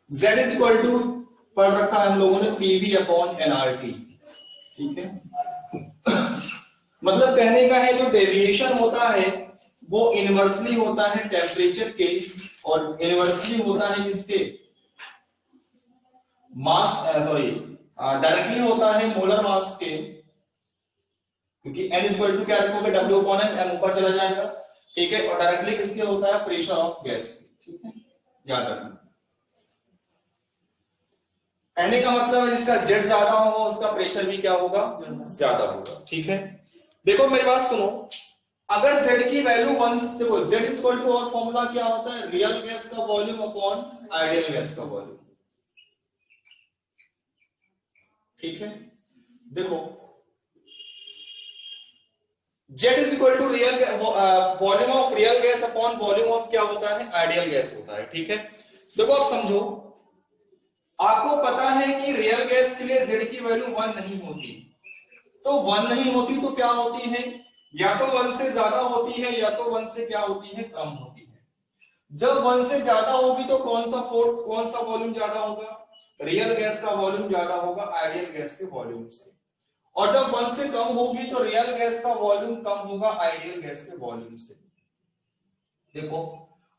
Z is equal to पढ़ रखा है हम लोगों ने PV अपॉन NRT, ठीक है। मतलब कहने का है जो डेविएशन होता है वो इनवर्सली होता है टेम्परेचर के और इनवर्सली होता है किसके, मास, सॉरी डायरेक्टली होता है मोलर मास के, क्योंकि n इक्वल टू क्या रखोगे W अपॉन m ऊपर चला जाएगा, ठीक है। और डायरेक्टली किसके होता है, प्रेशर ऑफ गैस, ठीक है, याद रखना। कहने का मतलब है जिसका जेट ज्यादा होगा उसका प्रेशर भी क्या होगा, ज्यादा होगा, ठीक है। देखो मेरी बात सुनो, अगर Z की वैल्यू 1, देखो Z इज इक्वल टू और फॉर्मूला क्या होता है, रियल गैस का वॉल्यूम अपॉन आइडियल गैस का वॉल्यूम, ठीक है। देखो Z is equal to real volume of real gas upon volume of क्या होता है, आइडियल गैस होता है, ठीक है। देखो आप समझो, आपको पता है कि रियल गैस के लिए Z की वैल्यू 1 नहीं होती, तो 1 नहीं होती तो क्या होती है, या तो 1 से ज्यादा होती है या तो 1 से क्या होती है, कम होती है। जब 1 से ज्यादा होगी तो कौन सा फोर्स, कौन सा वॉल्यूम ज्यादा होगा, रियल गैस का वॉल्यूम ज्यादा होगा आइडियल गैस के वॉल्यूम से। और जब 1 से कम होगी तो रियल गैस का वॉल्यूम कम होगा आइडियल गैस के वॉल्यूम से। देखो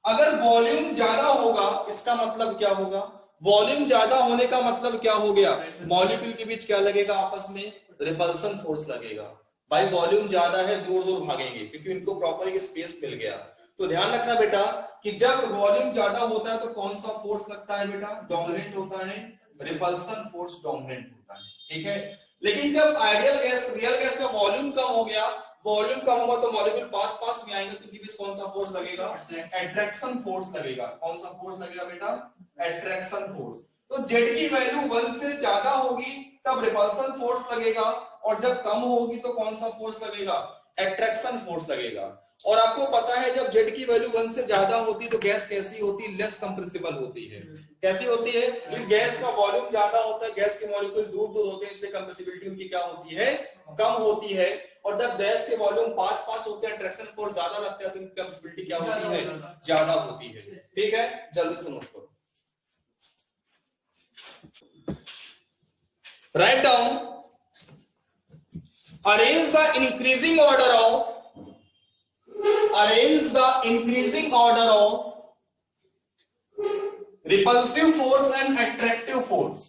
अगर वॉल्यूम ज्यादा होगा इसका मतलब क्या होगा, वॉल्यूम ज्यादा होने का मतलब क्या हो गया, मॉलिक्यूल के बीच क्या लगेगा, आपस में रिपल्सन फोर्स लगेगा। भाई वॉल्यूम ज्यादा है, दूर दूर भागेंगे क्योंकि इनको प्रॉपर एक स्पेस मिल गया। तो ध्यान रखना बेटा कि जब वॉल्यूम ज्यादा होता है तो कौन सा फोर्स लगता है बेटा, डोमिनेंट होता है, रिपल्सन फोर्स डोमिनेंट होता है, ठीक है। लेकिन जब आइडियल गैस, रियल गैस का वॉल्यूम कम हो गया, वॉल्यूम कम होगा तो मॉलिक्यूल पास पास में आएंगे तो उनके बीच कौन सा फोर्स लगेगा, अट्रैक्शन फोर्स लगेगा। कौन सा फोर्स लगेगा बेटा, अट्रैक्शन फोर्स। तो जेड की वैल्यू 1 से ज्यादा होगी तब रिपल्सन फोर्स लगेगा, और जब कम होगी तो कौन सा फोर्स लगेगा, अट्रैक्शन फोर्स लगेगा। और आपको पता है जब जेड की वैल्यू 1 से ज्यादा होती तो गैस कैसी होती, लेस कंप्रेसिबल होती है। कैसी होती है, क्योंकि गैस का वॉल्यूम ज्यादा होता है, गैस के मॉलिक्यूल दूर दूर होते हैं, इसलिए कंप्रेसिबिलिटी उनकी क्या होती है, कम होती है। और जब गैस के वॉल्यूम पास पास होते हैं, अट्रैक्शन फोर्स ज्यादा लगता है तो उनकी कंप्रेसिबिलिटी क्या होती है, ज्यादा होती है, ठीक है। जल्दी से नोट करो, write down, arrange the increasing order of repulsive force and attractive force।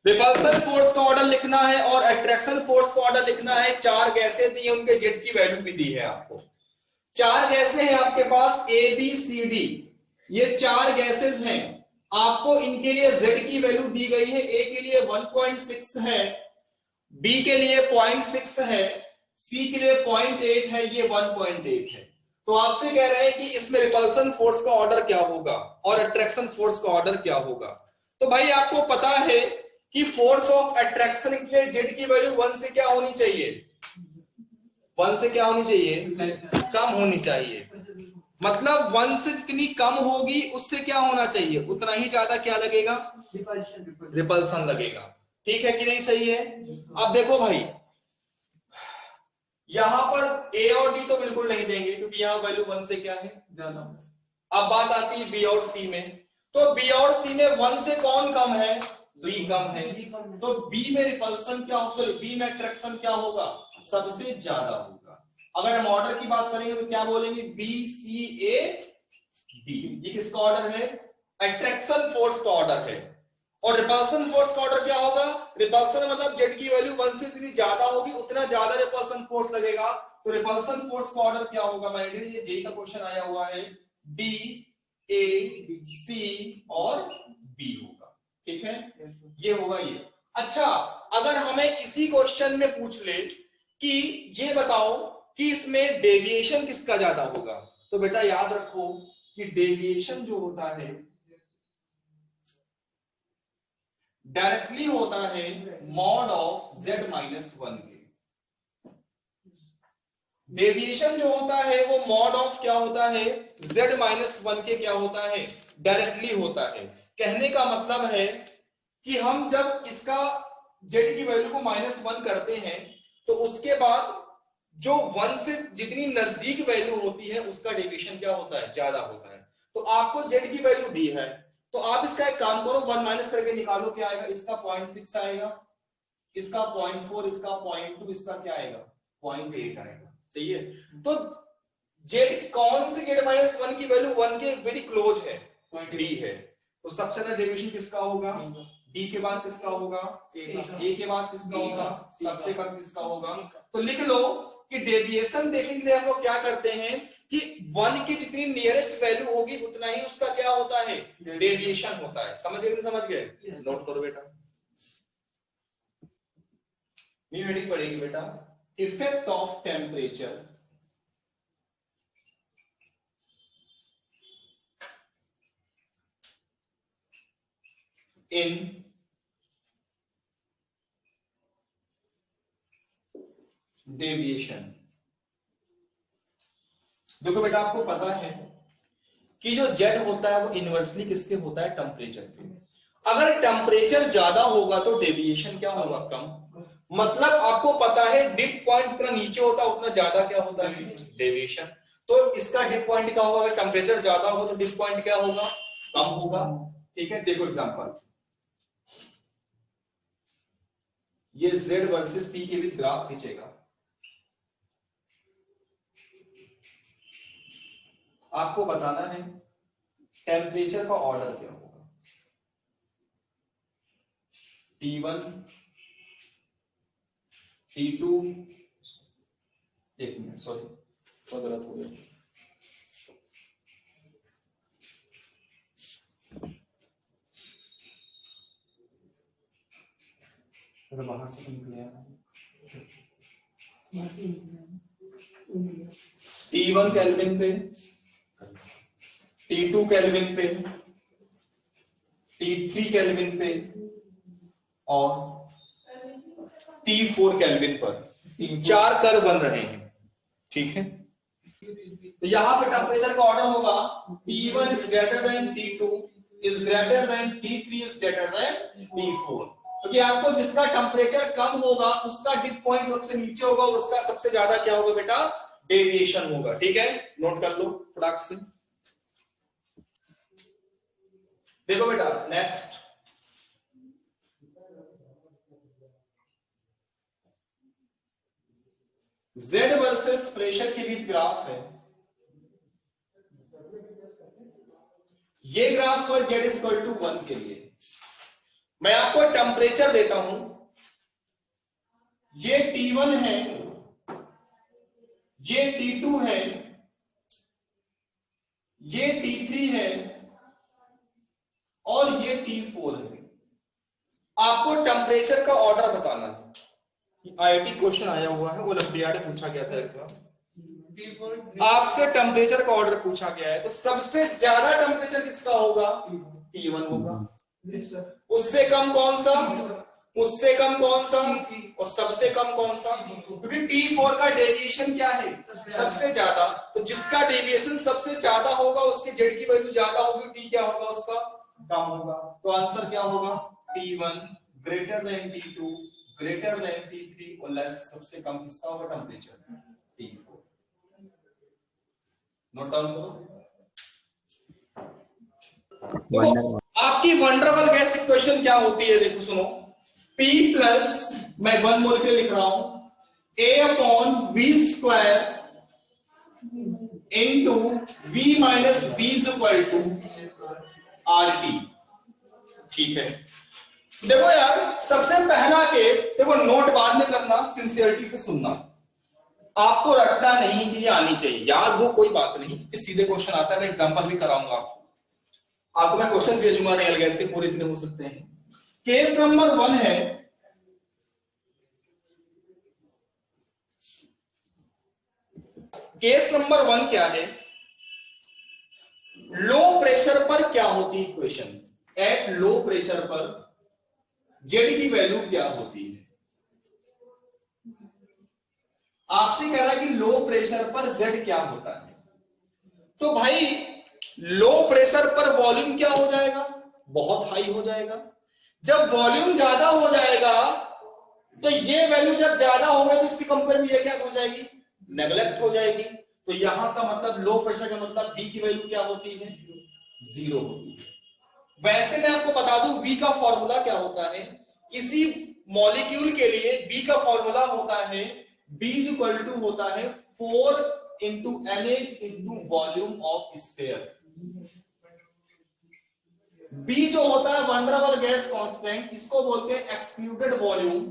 Repulsion force का ऑर्डर लिखना है और अट्रैक्शन फोर्स का ऑर्डर लिखना है। 4 गैसें दी है, उनके जेट की वैल्यू भी दी है आपको। 4 गैसें हैं आपके पास A B C D, ये 4 गैसेस हैं। आपको इनके लिए जेड की वैल्यू दी गई है। A के लिए 1.6 है, B के लिए 0.6 है, C के लिए 0.8 है, ये 1.8 है। तो आपसे कह रहे हैं कि इसमें रिपल्सन फोर्स का ऑर्डर क्या होगा और अट्रैक्शन फोर्स का ऑर्डर क्या होगा। तो भाई आपको पता है कि फोर्स ऑफ अट्रैक्शन के लिए जेड की वैल्यू 1 से क्या होनी चाहिए, 1 से क्या होनी चाहिए, कम होनी चाहिए। मतलब 1 से जितनी कम होगी उससे क्या होना चाहिए, उतना ही ज्यादा क्या लगेगा, रिपल्सन लगेगा। ठीक है कि नहीं, सही है। अब देखो भाई यहां पर A और D तो बिल्कुल नहीं देंगे क्योंकि यहां वैल्यू 1 से क्या है, ज्यादा। अब बात आती है B और C में, तो B और C में 1 से कौन कम है, B कम है। तो B में रिपल्सन क्या होगा, B में अट्रैक्शन क्या होगा, सबसे ज्यादा होगा। अगर हम ऑर्डर की बात करेंगे तो क्या बोलेंगे, B C A D। ये किसका ऑर्डर है, अट्रैक्शन फोर्स का ऑर्डर है। और रिपल्सन फोर्स का ऑर्डर क्या होगा, रिपल्सन मतलब जेड की वैल्यू 1 से जितनी ज्यादा होगी उतना ज्यादा रिपल्सन फोर्स लगेगा। तो रिपल्सन फोर्स का ऑर्डर क्या होगा, माय डियर, ये जेई का क्वेश्चन आया हुआ है, D A C और B होगा, ठीक है, ये होगा ये। अच्छा अगर हमें इसी क्वेश्चन में पूछ ले कि ये बताओ कि इसमें डेविएशन किसका ज्यादा होगा, तो बेटा याद रखो कि डेविएशन जो होता है डायरेक्टली होता है मॉड ऑफ z माइनस 1 के। डेविएशन जो होता है वो मॉड ऑफ क्या होता है, z माइनस 1 के क्या होता है, डायरेक्टली होता है। कहने का मतलब है कि हम जब इसका z की वैल्यू को -1 करते हैं तो उसके बाद जो 1 से जितनी नजदीक वैल्यू होती है उसका डेविएशन क्या होता है, ज्यादा होता है। तो आपको z की वैल्यू दी है, तो आप इसका एक काम करो, 1 माइनस करके निकालो, क्या आएगा, इसका 0.6 आएगा, इसका 0.4, इसका 0.2, इसका क्या आएगा 0.8 आएगा। सही है। तो जेड कौन सी जेड माइनस 1 की वैल्यू 1 के वेरी क्लोज है, डी है। तो सबसे ज्यादा डेविएशन किसका होगा, डी के बाद किसका होगा, ए के बाद किसका होगा, सबसे कम किसका होगा। तो लिख लो कि डेविएशन देखने के लिए हम लोग क्या करते हैं कि 1 की जितनी नियरेस्ट वैल्यू होगी उतना ही उसका क्या होता है, डेविएशन होता है। समझ गए, समझ गए, नोट करो बेटा। न्यू हेडिंग पड़ेगी बेटा, effect of temperature in deviation. देखो बेटा, आपको पता है कि जो जेड होता है वो इनवर्सली किसके होता है, टेम्परेचर पे। अगर टेम्परेचर ज्यादा होगा तो डेविएशन क्या होगा, कम। मतलब आपको पता है डिप पॉइंट जितना नीचे होता है उतना ज्यादा क्या होता है, डेविएशन। तो इसका डिप पॉइंट क्या होगा, अगर टेम्परेचर ज्यादा होगा तो डिप पॉइंट क्या होगा, कम होगा। ठीक है, देखो एग्जांपल, ये Z वर्सेस P के बीच ग्राफ खींचेगा, आपको बताना है टेम्परेचर का ऑर्डर क्या होगा, T1 T2, एक मिनट सॉरी तो गलत हो गया, बाहर से निकले, T1 केल्विन पे, T2 केल्विन पे, T3 केल्विन पे और T4 केल्विन पर 4 कर्व बन रहे हैं। ठीक है, तो यहां पे टेम्परेचर का ऑर्डर होगा T1 is greater than T2 is greater than T3 is greater than T4। क्योंकि आपको जिसका टेम्परेचर कम होगा उसका डिप पॉइंट सबसे नीचे होगा, उसका सबसे ज्यादा क्या होगा बेटा, डेविएशन होगा। ठीक है, नोट कर लो फटाक से। देखो बेटा नेक्स्ट, Z वर्सेस प्रेशर के बीच ग्राफ है, ये ग्राफ है Z इज इक्वल टू 1 के लिए। मैं आपको टेम्परेचर देता हूं, ये T1 है, ये T2 है, ये T3 है और ये T4 है। आपको टेम्परेचर का ऑर्डर बताना है। आईआईटी क्वेश्चन आया हुआ है, ओलंपियाड में पूछा गया था एक बार, आपसे टेम्परेचर का ऑर्डर पूछा गया है, तो सबसे ज्यादा टेम्परेचर किसका होगा, T1 होगा। उससे कम कौन सा, उससे कम कौन सा और सबसे कम कौन सा, क्योंकि T4 का डेविएशन क्या है, सबसे ज्यादा। तो जिसका डेविएशन सबसे ज्यादा होगा उसके जेड की वैल्यू ज्यादा होगी, T क्या होगा उसका कम होगा। तो आंसर क्या होगा, T1 greater than T2 greater than T3 और लेस, सबसे कम किसका होगा टेम्परेचर, T4। नोट डाउन करो। तो आपकी वंडरबल गैस इक्वेशन क्या होती है, देखो सुनो, P प्लस, मैं 1 मोल के लिख रहा हूं, A upon V square into V minus B is equal to RT। ठीक है, देखो यार सबसे पहला केस, देखो नोट बाद में करना, सिंसियरिटी से सुनना, आपको रटना नहीं चाहिए, आनी चाहिए, याद हो कोई बात नहीं, इस सीधे क्वेश्चन आता है, मैं एग्जांपल भी कराऊंगा आपको मैं क्वेश्चन भेजूंगा रियल गैस के, पूरे दिन हो सकते हैं। केस नंबर 1 है, केस नंबर 1 क्या है, लो प्रेशर पर क्या होती है इक्वेशन, एट लो प्रेशर पर जेड की वैल्यू क्या होती है। आपसे कह रहा है कि लो प्रेशर पर जेड क्या होता है, तो भाई लो प्रेशर पर वॉल्यूम क्या हो जाएगा, बहुत हाई हो जाएगा। जब वॉल्यूम ज्यादा हो जाएगा तो ये वैल्यू जब ज्यादा होगा तो इसकी कंपेयर में ये क्या हो जाएगी, नेगलेक्ट हो जाएगी। तो यहां का मतलब लो प्रेशर का मतलब बी की वैल्यू क्या होती है, 0 होती है। वैसे मैं आपको बता दूं V का फॉर्मूला क्या होता है, किसी मॉलिक्यूल के लिए B का फॉर्मूला होता है B इक्वल टू होता है 4 into Na into volume of sphere. B जो होता है वंडरबल गैस कांस्टेंट, इसको बोलते हैं एक्सक्लूडेड वॉल्यूम।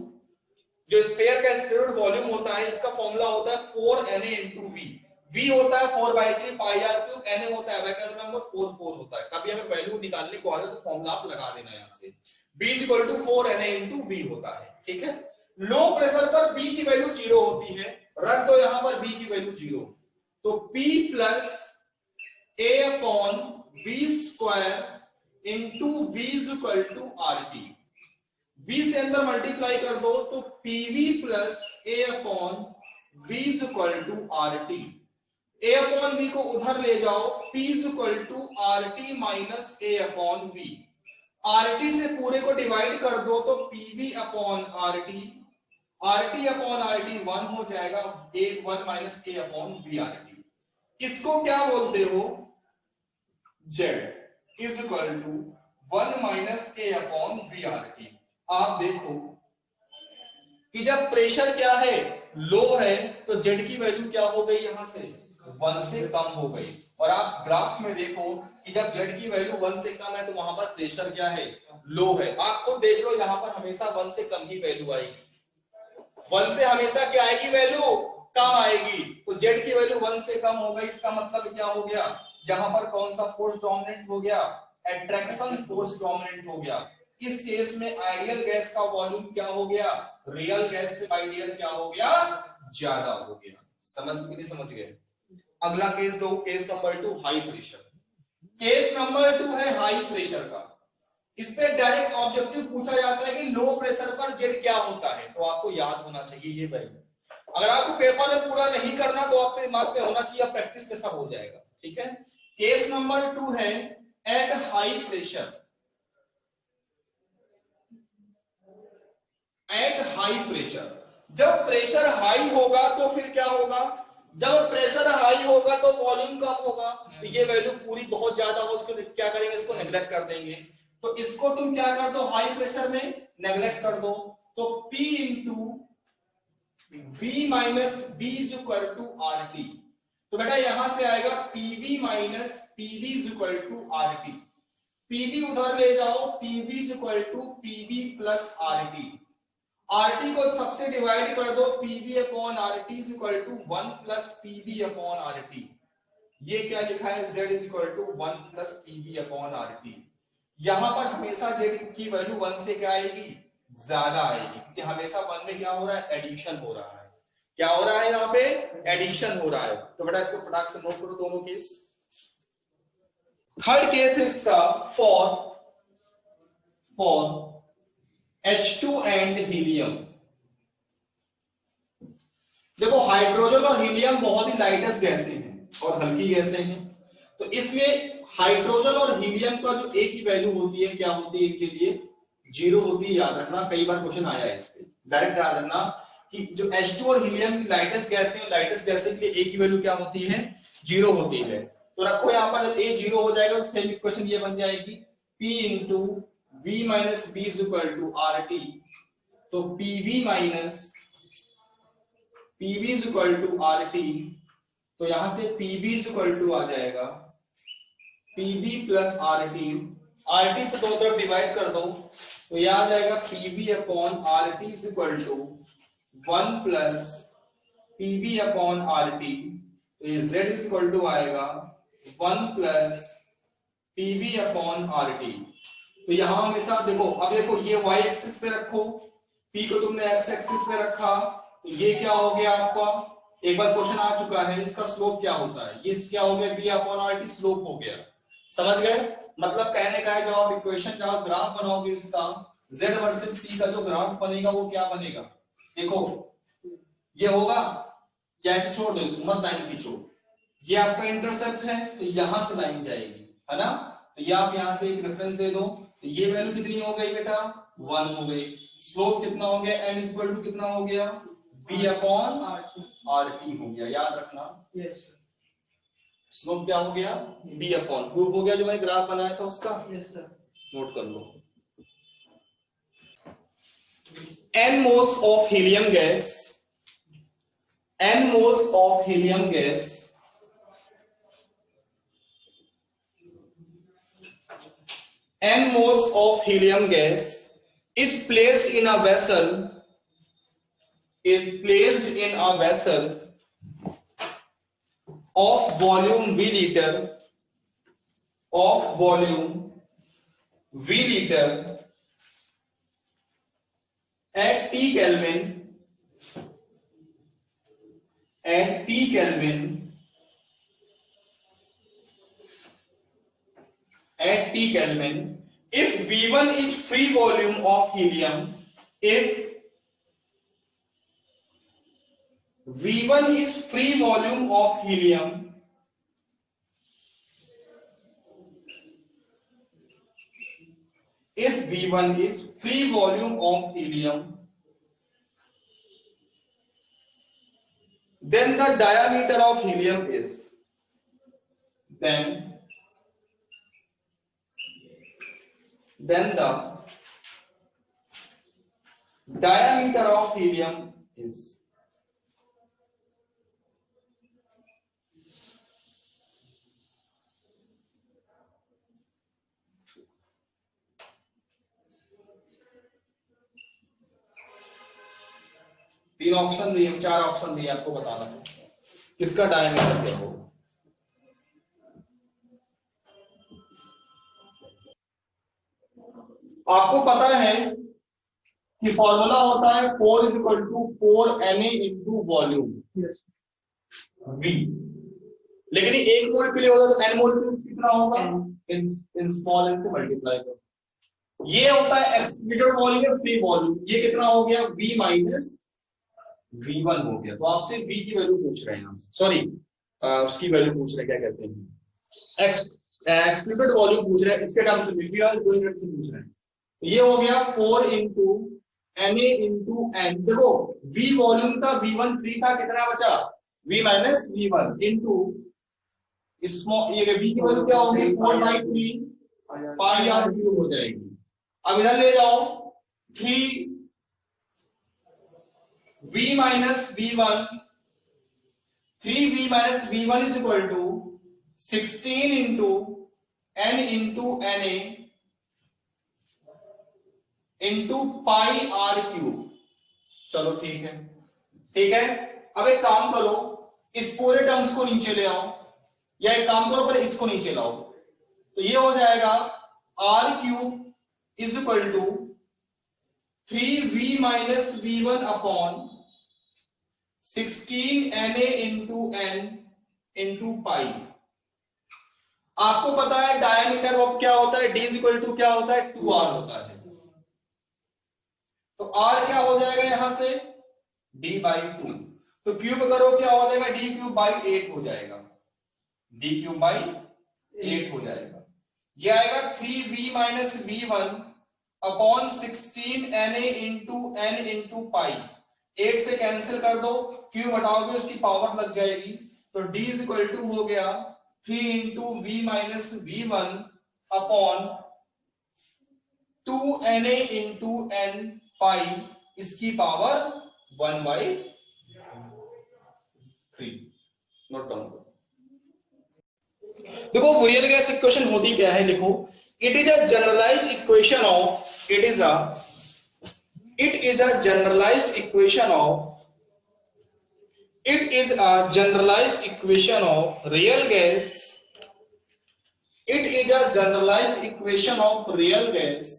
जो स्फीयर का एक्सक्लूडेड वॉल्यूम होता है इसका फॉर्मूला होता है 4Na इंटू V। V होता है 4/3 पाई आर क्यूब, Na होता है अबेकस नंबर 4 होता है। कभी अगर वैल्यू निकालने को आ रहा है तो फॉर्मूला आप लगा देना यहां से, B equal to 4Na into V होता है, ठीक है। लो प्रेशर पर B की वैल्यू 0 होती है, रख दो यहां पर B की वैल्यू 0, तो P plus A upon V square into V equal to RT। V से अंदर मल्टीप्लाई कर दो तो PV plus A upon V equal to RT। A upon V को उधर ले जाओ, P equal to RT minus A upon V। RT से पूरे को डिवाइड कर दो तो PV upon RT, RT upon RT 1 हो जाएगा, A 1 minus A upon V RT। इसको क्या बोलते हो, Z is equal to 1 minus A upon V RT। आप देखो कि जब प्रेशर क्या है, लो है, तो Z की वैल्यू क्या हो गई, यहां से 1 से कम हो गई। और आप ग्राफ में देखो कि जब Z की वैल्यू 1 से कम है तो वहां पर प्रेशर क्या है, लो है। आप खुद देख लो यहां पर हमेशा 1 से कम ही वैल्यू आएगी, 1 से हमेशा क्या आएगी, वैल्यू कम आएगी। तो Z की वैल्यू 1 से कम हो गई, इसका मतलब क्या हो गया, यहां पर कौन सा फोर्स डोमिनेंट हो गया, अट्रैक्शन फोर्स डोमिनेंट हो गया। इस केस में आइडियल गैस का वॉल्यूम क्या हो गया, रियल गैस से आइडियल क्या हो गया, ज्यादा हो गया। समझ में नहीं समझ गए। अगला केस दो, case number 2 high pressure. Case number 2 है हाई प्रेशर का। इस पे डायरेक्ट ऑब्जेक्टिव पूछा जाता है कि लो प्रेशर पर जेड क्या होता है, तो आपको याद होना चाहिए ये वैल्यू। अगर आपको पेपर में पूरा नहीं करना तो आपके दिमाग में होना चाहिए, प्रैक्टिस में सब हो जाएगा, ठीक है। केस नंबर 2 है at high pressure. At high pressure, जब प्रेशर हाई होगा तो फिर क्या होगा, जब प्रेशर हाई होगा तो वॉल्यूम कम होगा, तो ये वैल्यू पूरी बहुत ज्यादा हो, उसको क्या करेंगे, इसको नेग्लेक्ट कर देंगे। तो इसको तुम क्या कर दो, हाई प्रेशर में नेग्लेक्ट कर दो, तो P into V minus B is equal to RT। तो बेटा यहां से आएगा PV minus PV is equal to RT। PV उधर ले जाओ, PV is equal to PV plus RT। RT को सबसे डिवाइड कर दो, PV upon RT is equal to 1 plus PV upon RT। ये क्या लिखा है, Z is equal to 1 plus PV upon RT। यहां पर हमेशा Z की वैल्यू 1 से क्या आएगी, ज्यादा आएगी, क्योंकि हमेशा 1 में क्या हो रहा है, एडिशन हो रहा है। क्या हो रहा है, यहाँ पे एडिशन हो रहा है। तो बेटा इसको फटाक से नोट करो दोनों केस। थर्ड केस है इसका फॉर H2 एंड हीलियम। देखो हाइड्रोजन और हीलियम बहुत ही लाइटेस्ट गैसें हैं और हल्की गैसें हैं, तो इसमें हाइड्रोजन और हीलियम का जो ए की वैल्यू होती है, क्या होती है, इनके लिए 0 होती है। याद रखना, कई बार क्वेश्चन आया है इस पे, डायरेक्ट याद रखना कि जो H2 और हीलियम की लाइटेस्ट गैसें हैं, लाइटेस्ट गैसें के लिए ए की वैल्यू क्या होती है, 0 होती है। तो रखो यहाँ पर जब ए 0 हो जाएगा तो सेम इक्वेशन ये बन जाएगी, P into V minus B is equal to RT। तो PV minus PV is equal to RT, तो यहां से PV इज इक्वल टू आ जाएगा PV प्लस RT। RT से दोनों तरफ डिवाइड कर दो तो यह आ जाएगा PV upon RT is equal to 1 plus PV upon RT। तो ये Z इज इक्वल टू आएगा 1 प्लस PV अपॉन RT। तो यहां हमेशा देखो, अब देखो ये y एक्सिस पे रखो, P को तुमने x एक्सिस पे रखा, तो ये क्या हो गया आपका, एक बार क्वेश्चन आ चुका है, इसका स्लोप क्या होता है, ये क्या हो गया, V अपॉन RT स्लोप हो गया। समझ गए, मतलब कहने का है जब आप इक्वेशन, जब आप ग्राफ बनाओगे इसका Z वर्सेस P का जो ग्राफ बनेगा वो क्या बनेगा, देखो ये होगा, या ऐसे छोड़ दो इसको, मत लाइन खींचो, ये आपका इंटरसेप्ट है तो यहां से लाइन जाएगी, है ना। तो ये आप यहां से एक रेफरेंस दे दो, तो ये वैल्यू कितनी हो गई बेटा, 1 हो गई। स्लोप कितना हो गया, n इक्वल टू कितना हो गया, b अपॉन RT हो गया, याद रखना। Yes sir. स्लोप क्या हो गया, b अपॉन, प्रूफ हो गया जो मैंने ग्राफ बनाया था उसका। Yes sir. नोट कर लो। n moles of helium gas, n moles of helium gas n moles of helium gas is placed in a vessel, is placed in a vessel of volume v liter, of volume v liter at T Kelvin, at T Kelvin, at T Kelvin, if V1 is free volume of helium, if V1 is free volume of helium, if V1 is free volume of helium, then the diameter of helium is, then the diameter of helium is, तीन option दिए, चार option दिए, आपको बताना है किसका diameter क्या होगा। आपको पता है कि फॉर्मूला होता है 4 is equal to 4 Na into volume V, लेकिन एक मोल के लिए होगा तो n मोल के लिए कितना होगा, इन स्मॉल n से मल्टीप्लाई करो। ये होता है एक्सक्लूडेड वॉल्यूम, फ्री वॉल्यूम, ये कितना हो गया V माइनस V1 हो गया। तो आपसे V की वैल्यू पूछ रहे हैं हमसे, सॉरी उसकी वैल्यू पूछ रहे हैं, क्या कहते हैं, एक्सक्लूडेड वॉल्यूम पूछ रहे हैं, इसके टर्म्स में V1 दो यूनिट से पूछ रहे हैं। तो ये हो गया 4 इंटू Na इंटू n, देखो V वॉल्यूम था, V1 फ्री था, कितना बचा V minus V1 into small, ये V की वैल्यू क्या होगी 4/3 पाई r क्यूब हो जाएगी। अब इधर ले जाओ 3 V minus V1, 3V minus V1 is equal to 16 into n into Na into pi r cube. चलो ठीक है, ठीक है। अब एक काम करो, इस पूरे टर्म्स को नीचे ले आओ, या एक काम करो पर इसको नीचे लाओ, तो ये हो जाएगा r cube is equal to 3V minus V1 upon 16 Na into n into pi. आपको पता है डायमीटर ऑफ क्या होता है, d इज इक्वल टू क्या होता है 2r होता है। तो r क्या हो जाएगा यहां से d/2, तो क्यूब करो क्या हो जाएगा d³/8 हो जाएगा, d³/8 हो जाएगा। ये आएगा 3V minus V1 upon 16 Na into n into पाई। 8 से कैंसिल कर दो, क्यूब हटाओगे उसकी पावर लग जाएगी, तो d इज इक्वल टू हो गया 3 into V minus V1 upon 2 Na into n पाई, इसकी पावर 1/3। नोट डाउन करो। देखो रियल गैस इक्वेशन होती क्या है, लिखो it is a generalized equation of, it is a generalized equation of, it is a generalized equation of real gas, it is a generalized equation of real gas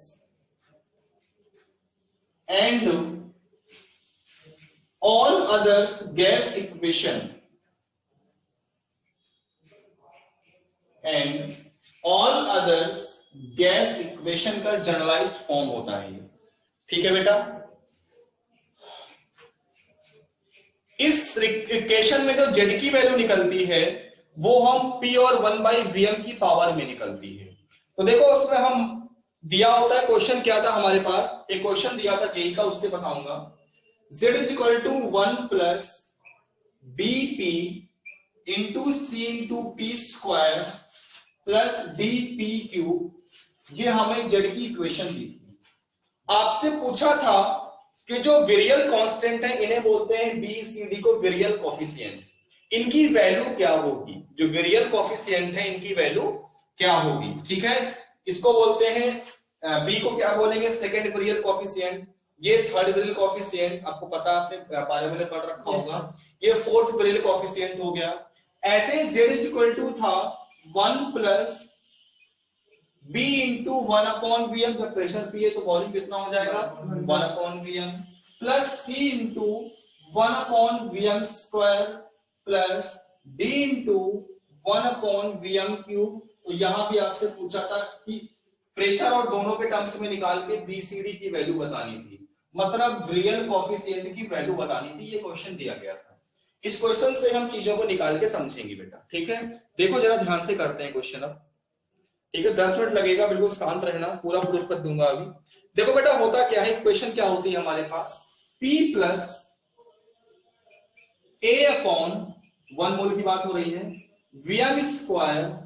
and all others gas equation, and all others gas equation का generalised form होता है। ठीक है बेटा, इस equation में जो Z की वैल्यू निकलती है वो हम P और 1/Vm की पावर में निकलती है। तो देखो उसमें हम दिया होता है, क्वेश्चन क्या था हमारे पास, एक क्वेश्चन दिया था जेई का, उससे बताऊंगा। Z is equal to 1 plus BP into C into P square plus DP cube ये हमें जेड की इक्वेशन दी थी। आपसे पूछा था कि जो वेरियल कांस्टेंट है इन्हें बोलते हैं बी सी डी को वेरियल कोफिशिएंट, इनकी वैल्यू क्या होगी, जो वेरियल कोफिशिएंट है इनकी वैल्यू क्या होगी, ठीक है। इसको बोलते हैं बी को क्या बोलेंगे, सेकंड वेरियल कोफिशिएंट, ये थर्ड वेरियल कोफिशिएंट, आपको पता आपने बायो में पढ़ रखा होगा, ये फोर्थ वेरियल कोफिशिएंट हो गया। ऐसे z इज इक्वल टू था 1 plus b into 1 upon V M, जब प्रेशर पी है तो वॉल्यूम कितना हो जाएगा 1 upon V M, plus c into 1 upon V M square plus d into 1 upon V M cube. तो यहां भी आपसे पूछा था कि प्रेशर और दोनों के टर्म्स में निकाल के बी सी डी की वैल्यू बतानी थी, मतलब रियल कोफिशिएंट की वैल्यू बतानी थी, ये क्वेश्चन दिया गया था। इस क्वेश्चन से हम चीजों को निकाल के समझेंगे बेटा, ठीक है। देखो जरा ध्यान से करते हैं क्वेश्चन अब, ठीक है। 10 मिनट लगेगा, बिल्कुल शांत रहना, पूरा प्रूफ कर दूंगा अभी। देखो बेटा होता क्या है, क्वेश्चन क्या होती है हमारे पास, P plus A upon 1 mole की बात हो रही है, Vm square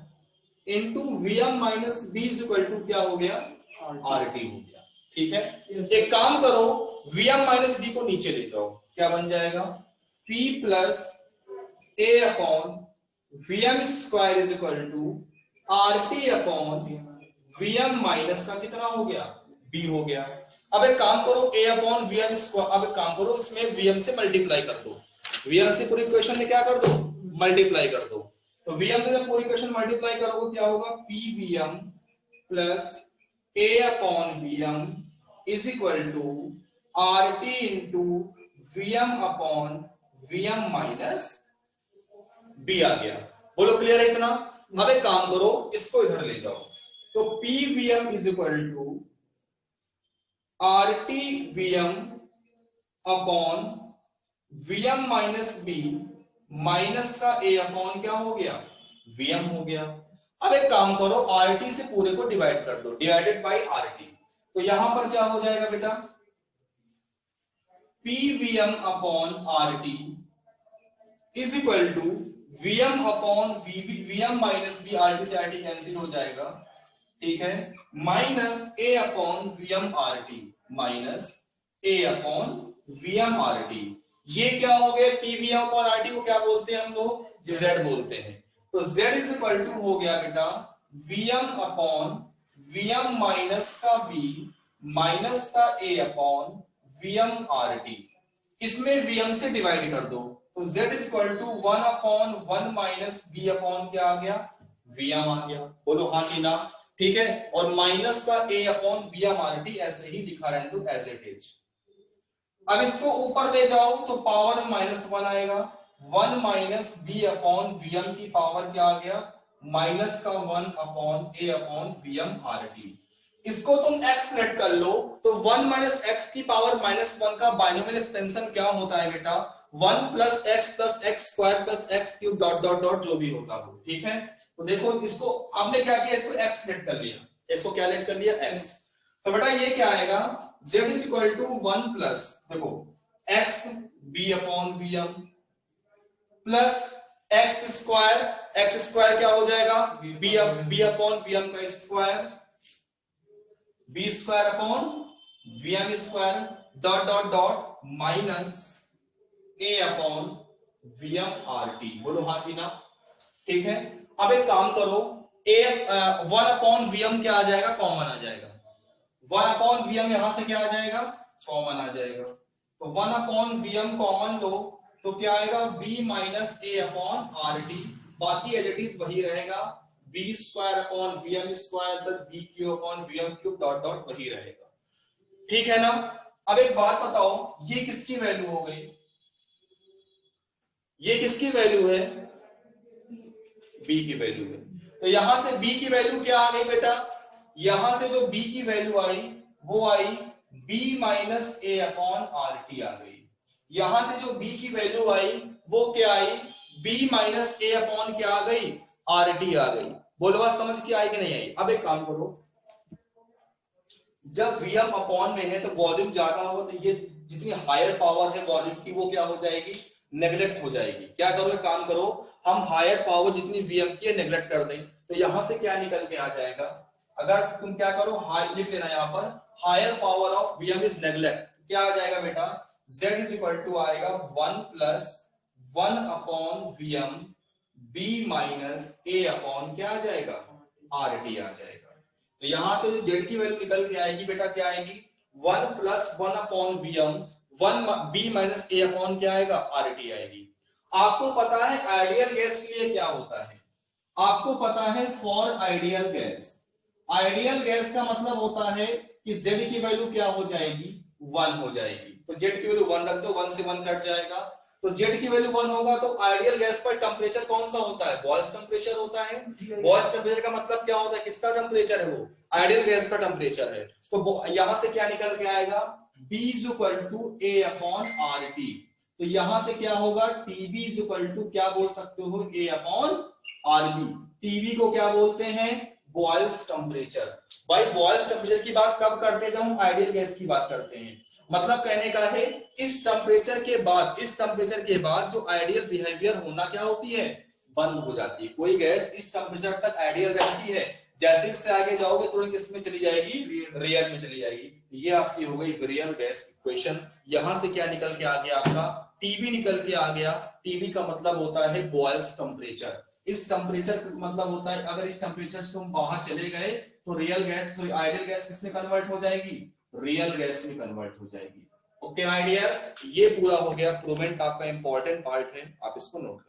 into Vm minus B is equal to क्या हो गया RT हो गया, ठीक है। एक काम करो, Vm माइनस बी को नीचे ले जाओ, क्या बन जाएगा P plus A upon Vm square is equal to RT upon Vm minus का कितना हो गया B हो गया। अब एक काम करो, A अपॉन Vm स्क्वायर, अब एक काम करो इसमें Vm से मल्टीप्लाई कर दो, Vm से पूरी इक्वेशन में क्या कर दो मल्टीप्लाई कर दो। तो Vm से जब पूरी इक्वेशन मल्टीप्लाई करोगे क्या होगा PVm plus A upon Vm is equal to RT into Vm upon Vm minus B आ गया। बोलो क्लियर है इतना। अब एक काम करो, इसको इधर ले जाओ, तो PVm is equal to RTVm upon Vm minus B minus का A अपॉन क्या हो गया Vm हो गया। अब एक काम करो, RT से पूरे को डिवाइड कर दो, डिवाइडेड बाय RT, तो यहां पर क्या हो जाएगा बेटा PVm upon RT is equal to Vm upon Vm minus B, RT से RT कैंसिल हो जाएगा, ठीक है, minus A upon Vm RT minus A upon Vm RT। ये क्या हो गया PVm अपॉन RT को क्या बोलते हैं हम लोग Z बोलते हैं। तो Z इज इक्वल टू हो गया बेटा Vm अपॉन Vm माइनस का B माइनस का A अपॉन Vm RT, इसमें Vm से डिवाइड कर दो, तो Z is equal to 1 upon 1 minus B upon क्या आ गया Vm आ गया। बोलो हाँ कि ना, ठीक है। और माइनस का A अपॉन Vm RT ऐसे ही लिखा रहने दो एज इट इज। अब इसको ऊपर ले जाओ तो पावर माइनस 1 आएगा, 1 माइनस B अपॉन Vm की पावर क्या आ गया माइनस का 1 upon A upon Vm RT। इसको तुम x लेट कर लो, तो 1 माइनस एक्स की पावर माइनस 1 का बाइनोमियल एक्सपेंशन क्या होता है बेटा 1 plus X square plus x cube dot dot dot जो भी होता हो, ठीक है। तो देखो इसको आपने क्या किया, इसको x लेट कर लिया, इसको क्या लेट कर लिया x, तो बेटा ये क्या आएगा z is equal to 1 plus देखो x b upon Vm plus X square क्या हो जाएगा b अपॉन Vm का square, b square upon Vm square dot dot dot minus A upon Vm RT। बोलो हाँ कि ना, ठीक है। अब एक काम करो, 1 अपॉन Vm क्या आ जाएगा कॉमन आ जाएगा, 1 अपॉन Vm यहां से क्या आ जाएगा कॉमन आ जाएगा, तो 1 अपॉन Vm कॉमन लो तो क्या आएगा B minus A upon RT, बाकी एज इट इज वही रहेगा, B square upon Vm square plus B cube upon Vm cube dot dot वही रहेगा, ठीक है ना। अब एक बात बताओ, ये किसकी वैल्यू हो गई, ये किसकी वैल्यू है B की वैल्यू है। तो यहां से B की वैल्यू क्या आ गई बेटा, यहां से जो B की वैल्यू आई वो आई B minus A upon RT आ गई, यहां से जो B की वैल्यू आई वो क्या आई B माइनस A अपॉन क्या आ गई RT आ गई। बोलो बात समझ के आई कि नहीं आई। अब एक काम करो, जब Vm अपॉन में है तो वॉल्यूम ज्यादा होगा, तो ये जितनी हायर पावर है वॉल्यूम की वो क्या हो जाएगी नेगलेक्ट हो जाएगी। क्या करो एक काम करो, हम हायर पावर जितनी Vm की है नेगलेक्ट कर दें, तो यहां से क्या निकल के आ जाएगा अगर तुम क्या करो, हाई लिख लेना यहाँ पर, higher power of Vm is neglect, क्या आ जाएगा बेटा, Z इज इक्वल टू आएगा 1 plus 1 upon Vm B minus A upon क्या आ जाएगा, RT आ जाएगा। तो यहां से जो Z की वैल्यू निकल के आएगी बेटा, क्या आएगी, 1 plus 1 upon Vm 1 B minus A upon क्या आएगा, RT आएगी। आपको पता है आइडियल गैस के लिए क्या होता है, आपको पता है for ideal gas, ideal gas का मतलब होता है कि Z की वैल्यू क्या हो जाएगी, 1 हो जाएगी। तो Z की वैल्यू 1 रख दो, 1 से 1 कट जाएगा, तो Z की वैल्यू 1 होगा। तो आइडियल गैस पर टेम्परेचर कौन सा होता है, बॉयल्स टेम्परेचर होता है। बॉयल्स टेम्परेचर का मतलब क्या होता है, किसका टेम्परेचर है, वो आइडियल गैस का टेम्परेचर है। तो यहां से क्या निकल के आएगा, B is equal to A upon RT। तो यहां से क्या होगा, TB इज इक्वल टू क्या बोल सकते हो, A अपॉन RB। TB को क्या बोलते हैं, बॉयल्स टेम्परेचर। भाई बॉयल्स टेम्परेचर की बात कब करते हैं, जब हम आइडियल गैस की बात करते हैं। मतलब कहने का है इस टेम्परेचर के बाद, इस टेम्परेचर के बाद जो आइडियल बिहेवियर होना क्या होती है, बंद हो जाती है। कोई गैस इस टेम्परेचर तक आइडियल रहती है, जैसे इससे आगे जाओगे तुरंत किसमें चली जाएगी, रियल में चली जाएगी। ये आपकी हो गई रियल गैस इक्वेशन। यहां से क्या निकल के आ गया, आपका टीबी निकल के आ गया। टीबी का मतलब होता है बॉयल्स टेम्परेचर। इस टेम्परेचर का मतलब होता है अगर इस टेम्परेचर से तुम बाहर चले गए तो रियल गैस, तो आइडियल गैस किसमें कन्वर्ट हो जाएगी, रियल गैस में कन्वर्ट हो जाएगी। ओके माय डियर, ये पूरा हो गया। प्रूवमेंट आपका इंपॉर्टेंट पार्ट है, आप इसको नोट